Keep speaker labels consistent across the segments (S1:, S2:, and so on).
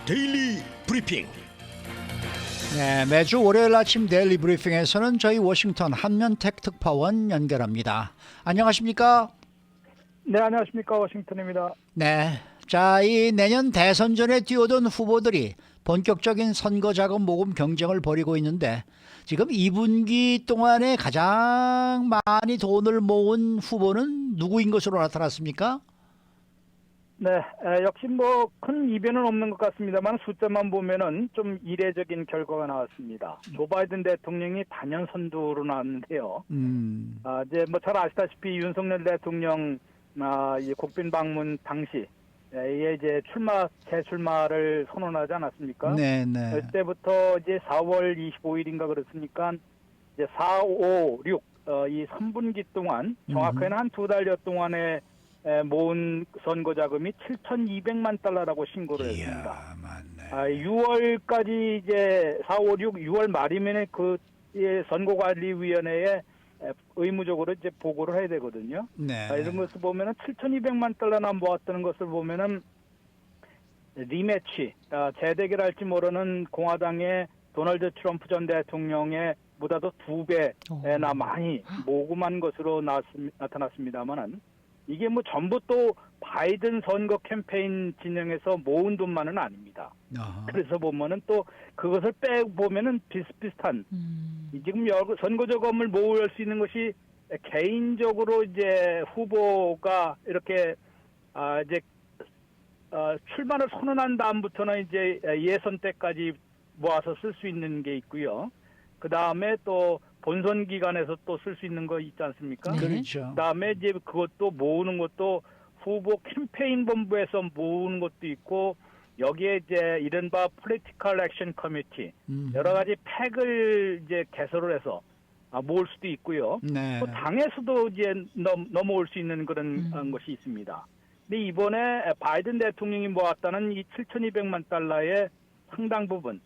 S1: 데일리 브리핑.
S2: 네, 매주 월요일 아침 데일리 브리핑에서는 저희 워싱턴 한면택 특파원 연결합니다. 안녕하십니까?
S3: 네, 안녕하십니까. 워싱턴입니다.
S2: 네, 자, 이 내년 대선전에 뛰어든 후보들이 본격적인 선거 자금 모금 경쟁을 벌이고 있는데 지금 2분기 동안에 가장 많이 돈을 모은 후보는 누구인 것으로 나타났습니까?
S3: 네, 역시 뭐 큰 이변은 없는 것 같습니다만 숫자만 보면은 좀 이례적인 결과가 나왔습니다. 조 바이든 대통령이 단연 선두로 나왔는데요. 이제 뭐 잘 아시다시피 윤석열 대통령 이 국빈 방문 당시 에 이제 재출마를 선언하지 않았습니까?
S2: 네, 네.
S3: 그때부터 이제 4월 25일인가 그렇습니까? 이제 4, 5, 6, 이 3분기 동안 정확하게는 한 2달여 동안에 모은 선거 자금이 7,200만 달러라고 신고를 했습니다.
S2: 이야, 맞네.
S3: 6월까지 이제 4, 5, 6, 6월 말이면 그 선거관리위원회에 의무적으로 이제 보고를 해야 되거든요.
S2: 네.
S3: 이런 것을 보면은 7,200만 달러나 모았다는 것을 보면은 리매치, 재대결할지 모르는 공화당의 도널드 트럼프 전 대통령의 보다도 2배나 많이 모금한 것으로 나타났습니다만은 이게 뭐 전부 또 바이든 선거 캠페인 진영에서 모은 돈만은 아닙니다.
S2: 어허.
S3: 그래서 보면은 또 그것을 빼보면은 비슷비슷한 지금 선거 자금을 모을 수 있는 것이 개인적으로 이제 후보가 이렇게 이제 출마를 선언한 다음부터는 이제 예선 때까지 모아서 쓸 수 있는 게 있고요. 그 다음에 또 본선 기간에서 또 쓸 수 있는 거 있지 않습니까?
S2: 네. 그렇죠.
S3: 그 다음에 이제 그것도 모으는 것도 후보 캠페인 본부에서 모으는 것도 있고 여기에 이제 이른바 Political Action Committee 여러 가지 팩을 이제 개설을 해서 모을 수도 있고요.
S2: 네.
S3: 또 당에서도 이제 넘어올 수 있는 그런 것이 있습니다. 근데 이번에 바이든 대통령이 모았다는 이 7,200만 달러의 상당 부분,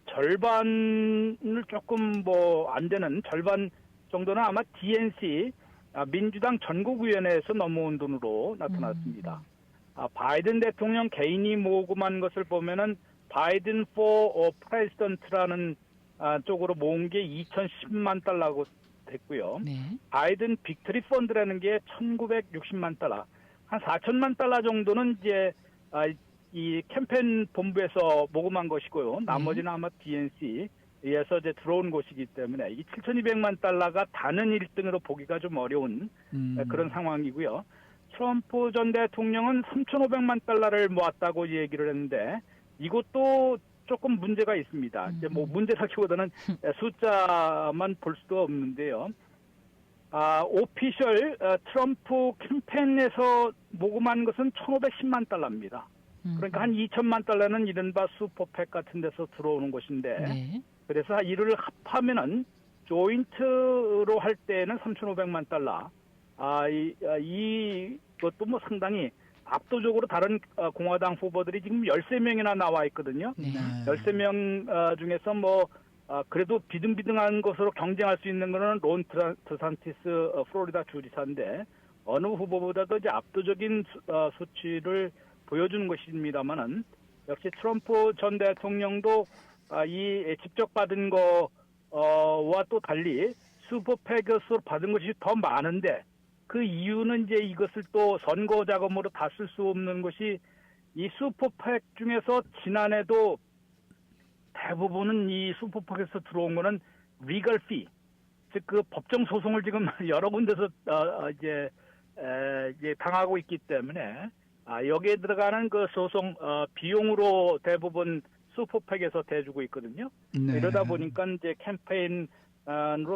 S3: 절반을 조금 뭐 안 되는 절반 정도는 아마 DNC 민주당 전국위원회에서 넘어온 돈으로 나타났습니다. 바이든 대통령 개인이 모금한 것을 보면은 바이든 for President라는 쪽으로 모은 게 2,010만 달러고 됐고요.
S4: 네.
S3: 바이든 빅토리 펀드라는 게 1,960만 달러, 한 4천만 달러 정도는 이제 이 캠페인 본부에서 모금한 것이고요. 나머지는 아마 DNC에서 이제 들어온 것이기 때문에 이 7,200만 달러가 단은 1등으로 보기가 좀 어려운 그런 상황이고요. 트럼프 전 대통령은 3,500만 달러를 모았다고 얘기를 했는데 이것도 조금 문제가 있습니다. 이제 뭐 문제라기보다는 숫자만 볼 수도 없는데요. 오피셜 트럼프 캠페인에서 모금한 것은 1,510만 달러입니다. 그러니까 한 2천만 달러는 이른바 슈퍼팩 같은 데서 들어오는 것인데
S4: 네.
S3: 그래서 이를 합하면은 조인트로 할 때는 3,500만 달러. 이것도 뭐 상당히 압도적으로 다른 공화당 후보들이 지금 13명이나 나와 있거든요.
S4: 네.
S3: 13명 중에서 뭐 그래도 비등비등한 것으로 경쟁할 수 있는 거는 론 드산티스 플로리다 주지사인데 어느 후보보다도 이제 압도적인 수치를 보여주는 것입니다만은 역시 트럼프 전 대통령도 이 직접 받은 거와 또 달리 슈퍼팩으로 받은 것이 더 많은데 그 이유는 이제 이것을 또 선거 자금으로 다 쓸 수 없는 것이 이 슈퍼팩 중에서 지난해도 대부분은 이 슈퍼팩에서 들어온 거는 리걸 피, 즉 그 법정 소송을 지금 여러 군데서 이제 당하고 있기 때문에 여기에 들어가는 그 소송 비용으로 대부분 슈퍼팩에서 대주고 있거든요.
S2: 네.
S3: 이러다 보니까 이제 캠페인으로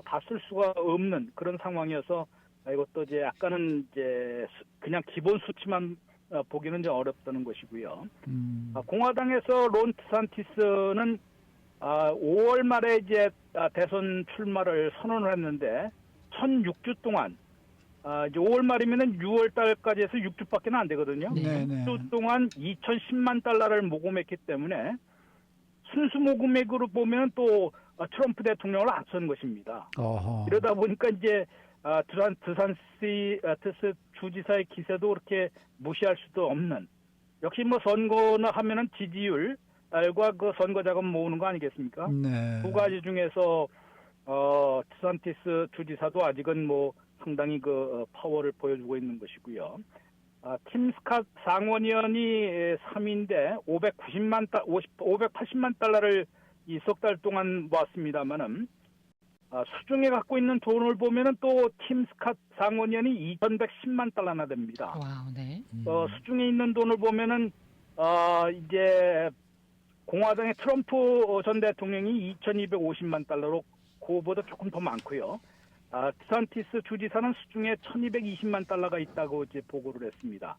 S3: 다 쓸 수가 없는 그런 상황이어서 이것도 이제 약간은 이제 그냥 기본 수치만 보기는 좀 어렵다는 것이고요. 공화당에서 론 드산티스는 5월 말에 이제 대선 출마를 선언을 했는데 1,006주 동안 이제 5월 말이면은 6월 달까지 해서 6주밖에 안 되거든요.
S2: 네, 네.
S3: 6주 동안 2,010만 달러를 모금했기 때문에 순수 모금액으로 보면 또 트럼프 대통령을 앞선 것입니다.
S2: 어허.
S3: 이러다 보니까 이제 드산티스 주지사의 기세도 그렇게 무시할 수도 없는 역시 뭐 선거나 하면은 지지율과 그 선거 자금 모으는 거 아니겠습니까?
S2: 네.
S3: 두 가지 중에서 드산티스 주지사도 아직은 뭐 상당히 그 파워를 보여주고 있는 것이고요. 팀 스캇 상원의원이 3위인데 580만 달러를 이 석 달 동안 모았습니다만은 수중에 갖고 있는 돈을 보면은 또 팀 스캇 상원의원이 2,110만 달러나 됩니다.
S1: 와우, 네.
S3: 수중에 있는 돈을 보면은 이제 공화당의 트럼프 전 대통령이 2,250만 달러로 그거보다 조금 더 많고요. 디산티스 주지사는 수중에 1,220만 달러가 있다고 이제 보고를 했습니다.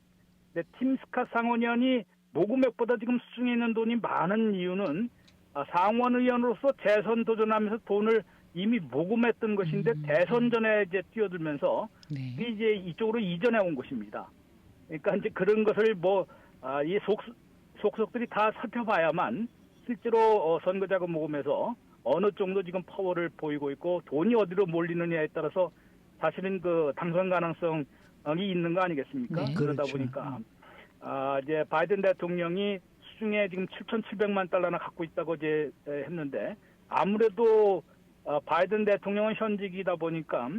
S3: 근데 팀 스캇 상원의원이 모금액보다 지금 수중에 있는 돈이 많은 이유는 상원 의원으로서 재선 도전하면서 돈을 이미 모금했던 것인데 대선 전에 이제 뛰어들면서
S1: 네.
S3: 이제 이쪽으로 이전해 온 것입니다. 그러니까 이제 그런 것을 이 속속들이 다 살펴봐야만 실제로 선거 자금 모금에서 어느 정도 지금 파워를 보이고 있고 돈이 어디로 몰리느냐에 따라서 사실은 그 당선 가능성이 있는 거 아니겠습니까?
S1: 네.
S3: 그러다
S2: 그렇죠.
S3: 보니까 이제 바이든 대통령이 수중에 지금 7,700만 달러나 갖고 있다고 이제 했는데 아무래도 바이든 대통령은 현직이다 보니까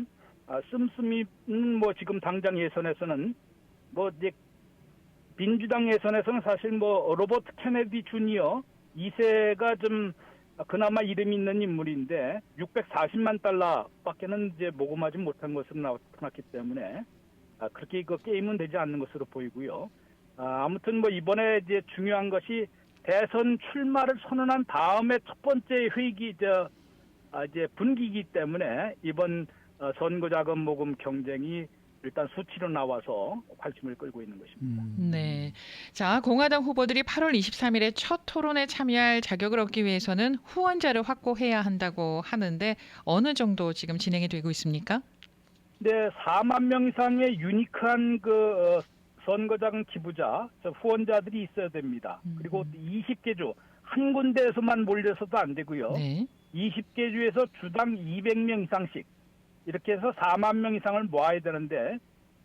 S3: 씀씀이는 뭐 지금 당장 예선에서는 뭐 이제 민주당 예선에서는 사실 뭐 로버트 케네디 주니어 2세가 좀 그나마 이름이 있는 인물인데 640만 달러밖에는 이제 모금하지 못한 것으로 나타났기 때문에 그렇게 그 게임은 되지 않는 것으로 보이고요. 아무튼 뭐 이번에 이제 중요한 것이 대선 출마를 선언한 다음에 첫 번째 회기 이제 분기이기 때문에 이번 선거 자금 모금 경쟁이 일단 수치로 나와서 관심을 끌고 있는 것입니다.
S1: 네. 자, 공화당 후보들이 8월 23일에 첫 토론에 참여할 자격을 얻기 위해서는 후원자를 확보해야 한다고 하는데 어느 정도 지금 진행이 되고 있습니까?
S3: 네, 4만 명 이상의 유니크한 그 선거자금 기부자, 후원자들이 있어야 됩니다. 그리고 20개 주, 한 군데에서만 몰려서도 안 되고요.
S1: 네.
S3: 20개 주에서 주당 200명 이상씩 이렇게 해서 4만 명 이상을 모아야 되는데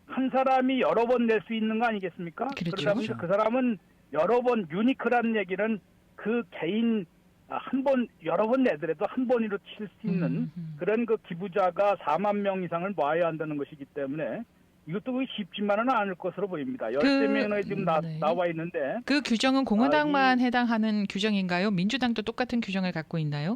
S3: 한 사람이 여러 번 낼 수 있는 거 아니겠습니까?
S1: 그렇죠.
S3: 그러다 보니까 그 사람은 여러 번 유니크라는 얘기는 그 개인 한 번 여러 번 내더라도 한 번으로 칠 수 있는 그런 그 기부자가 4만 명 이상을 모아야 한다는 것이기 때문에 이것도 그렇게 쉽지만은 않을 것으로 보입니다. 13명이 지금
S1: 네.
S3: 나와 있는데
S1: 그 규정은 공화당만 해당하는 규정인가요? 민주당도 똑같은 규정을 갖고 있나요?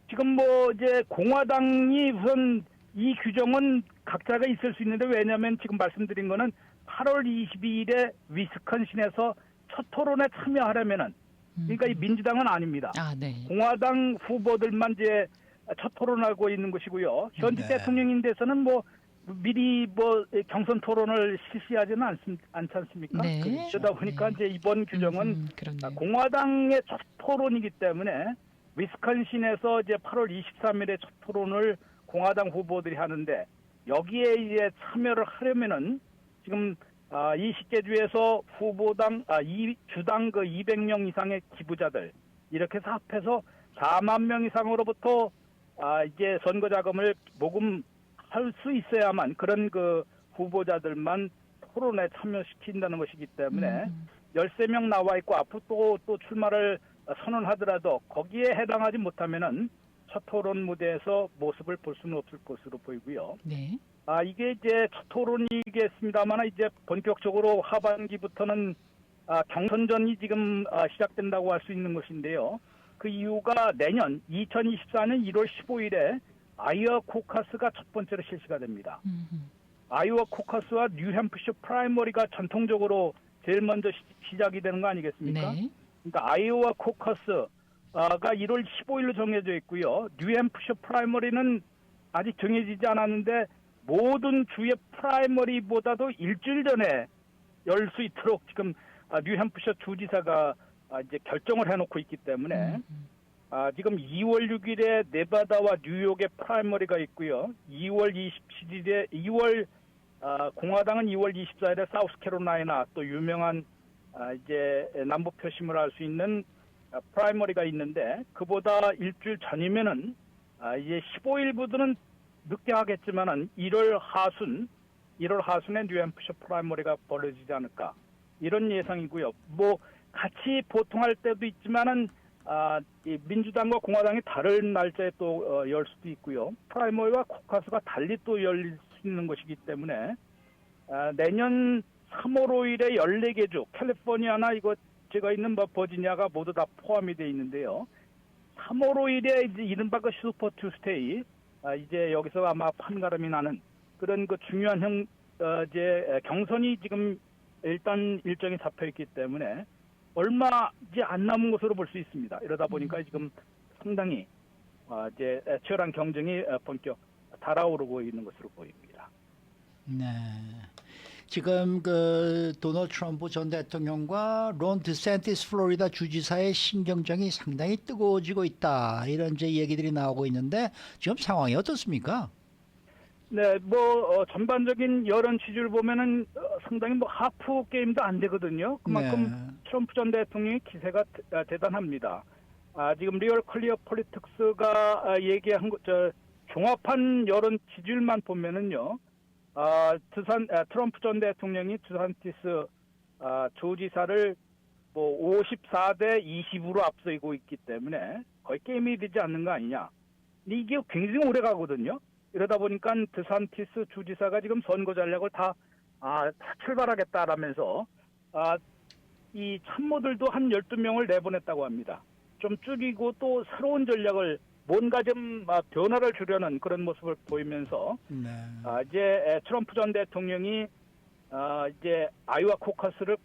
S3: 지금 뭐 이제 공화당이 우선 이 규정은 각자가 있을 수 있는데 왜냐하면 지금 말씀드린 거는 8월 22일에 위스콘신에서 첫 토론에 참여하려면은 그러니까 이 민주당은 아닙니다.
S1: 네.
S3: 공화당 후보들만 이제 첫 토론하고 있는 것이고요. 현직
S2: 네.
S3: 대통령인 데서는 뭐 미리 뭐 경선 토론을 실시하지는 않지 않습니까?
S1: 네.
S3: 그러다 보니까 이제 이번 규정은
S1: 그렇네요.
S3: 공화당의 첫 토론이기 때문에 위스콘신에서 이제 8월 23일에 첫 토론을 공화당 후보들이 하는데 여기에 이제 참여를 하려면은 지금 20개 주에서 주당 그 200명 이상의 기부자들 이렇게 해서 합해서 4만 명 이상으로부터 이제 선거 자금을 모금할 수 있어야만 그런 그 후보자들만 토론에 참여시킨다는 것이기 때문에 13명 나와 있고 앞으로 또 출마를 선언하더라도 거기에 해당하지 못하면은 첫 토론 무대에서 모습을 볼 수는 없을 것으로 보이고요.
S1: 네.
S3: 이게 이제 첫 토론이겠습니다만 이제 본격적으로 하반기부터는 경선전이 지금 시작된다고 할 수 있는 것인데요. 그 이유가 내년 2024년 1월 15일에 아이오와 코커스가 첫 번째로 실시가 됩니다. 아이오와 코커스와 뉴햄프셔 프라이머리가 전통적으로 제일 먼저 시작이 되는 거 아니겠습니까?
S1: 네.
S3: 그러니까 아이오와 코커스가 1월 15일로 정해져 있고요. 뉴햄프셔 프라이머리는 아직 정해지지 않았는데 모든 주의 프라이머리보다도 일주일 전에 열 수 있도록 지금 뉴햄프셔 주지사가 이제 결정을 해놓고 있기 때문에 지금 2월 6일에 네바다와 뉴욕의 프라이머리가 있고요. 2월 27일에 공화당은 2월 24일에 사우스캐롤라이나 또 유명한 이제 남부 표심을 할 수 있는 프라이머리가 있는데 그보다 일주일 전이면은 이제 15일부터는 늦게 하겠지만은 1월 하순에 뉴햄프셔 프라이머리가 벌어지지 않을까 이런 예상이고요. 뭐 같이 보통할 때도 있지만은 이 민주당과 공화당이 다른 날짜에 또 열 수도 있고요. 프라이머리와 코카스가 달리 또 열릴 수 있는 것이기 때문에 내년 3월 5일에 14개 주, 캘리포니아나 이거 제가 있는 버지니아가 모두 다 포함이 되어 있는데요. 3월 5일에 이제 이른바 그 슈퍼 투스테이, 이제 여기서 아마 판가름이 나는 그런 그 중요한 이제 경선이 지금 일단 일정이 잡혀 있기 때문에 얼마 이제 안 남은 것으로 볼 수 있습니다. 이러다 보니까 지금 상당히 이제 치열한 경쟁이 본격 달아오르고 있는 것으로 보입니다.
S2: 네. 지금 그 도널드 트럼프 전 대통령과 론 드샌티스 플로리다 주지사의 신경전이 상당히 뜨거워지고 있다. 이런 이제 얘기들이 나오고 있는데 지금 상황이 어떻습니까?
S3: 네, 뭐 전반적인 여론 지지를 보면은 상당히 뭐 하프 게임도 안 되거든요. 그만큼
S2: 네.
S3: 트럼프 전 대통령의 기세가 대단합니다. 지금 리얼 클리어 폴리틱스가 얘기한 종합한 여론 지지율만 보면은요. 트럼프 전 대통령이 드산티스 주지사를 뭐 54대 20으로 앞서고 있기 때문에 거의 게임이 되지 않는 거 아니냐. 이게 굉장히 오래 가거든요. 이러다 보니까 드산티스 주지사가 지금 선거 전략을 다 출발하겠다라면서 이 참모들도 한 12명을 내보냈다고 합니다. 좀 줄이고 또 새로운 전략을 뭔가 좀 변화를 주려는 그런 모습을 보이면서
S2: 네.
S3: 이제 트럼프 전 대통령이 이제 아이오와 코커스를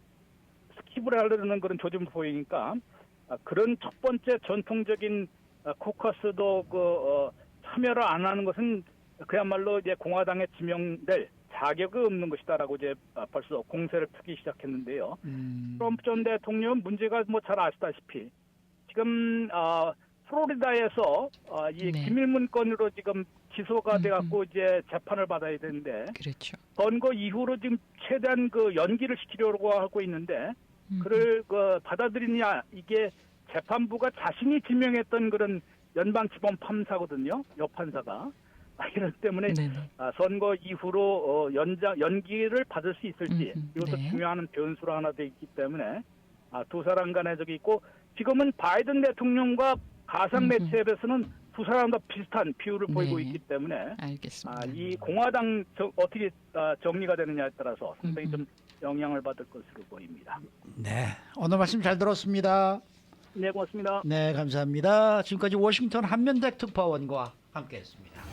S3: 스킵을 하려는 그런 조짐을 보이니까 그런 첫 번째 전통적인 코커스도 참여를 안 하는 것은 그야말로 이제 공화당에 지명될 자격이 없는 것이다라고 이제 벌써 공세를 펴기 시작했는데요. 트럼프 전 대통령 문제가 뭐 잘 아시다시피 지금 플로리다에서 이
S1: 네.
S3: 기밀문 건으로 지금 기소가 돼갖고 이제 재판을 받아야 되는데
S1: 그렇죠.
S3: 선거 이후로 지금 최대한 그 연기를 시키려고 하고 있는데 그를 받아들이냐 이게 재판부가 자신이 지명했던 그런 연방지법 판사거든요. 여판사가. 이런 때문에
S1: 네네.
S3: 선거 이후로 연기를 받을 수 있을지 이것도
S1: 네.
S3: 중요한 변수로 하나 돼 있기 때문에 두 사람 간에 저기 있고 지금은 바이든 대통령과 가상 매체에서는 두 사람 다 비슷한 비율을 보이고
S1: 네.
S3: 있기 때문에
S1: 알겠습니다.
S3: 이 공화당 어떻게 정리가 되느냐에 따라서 상당히 좀 영향을 받을 것으로 보입니다.
S2: 네. 오늘 말씀 잘 들었습니다.
S3: 네, 고맙습니다.
S2: 네, 감사합니다. 지금까지 워싱턴 한면대 특파원과 함께했습니다.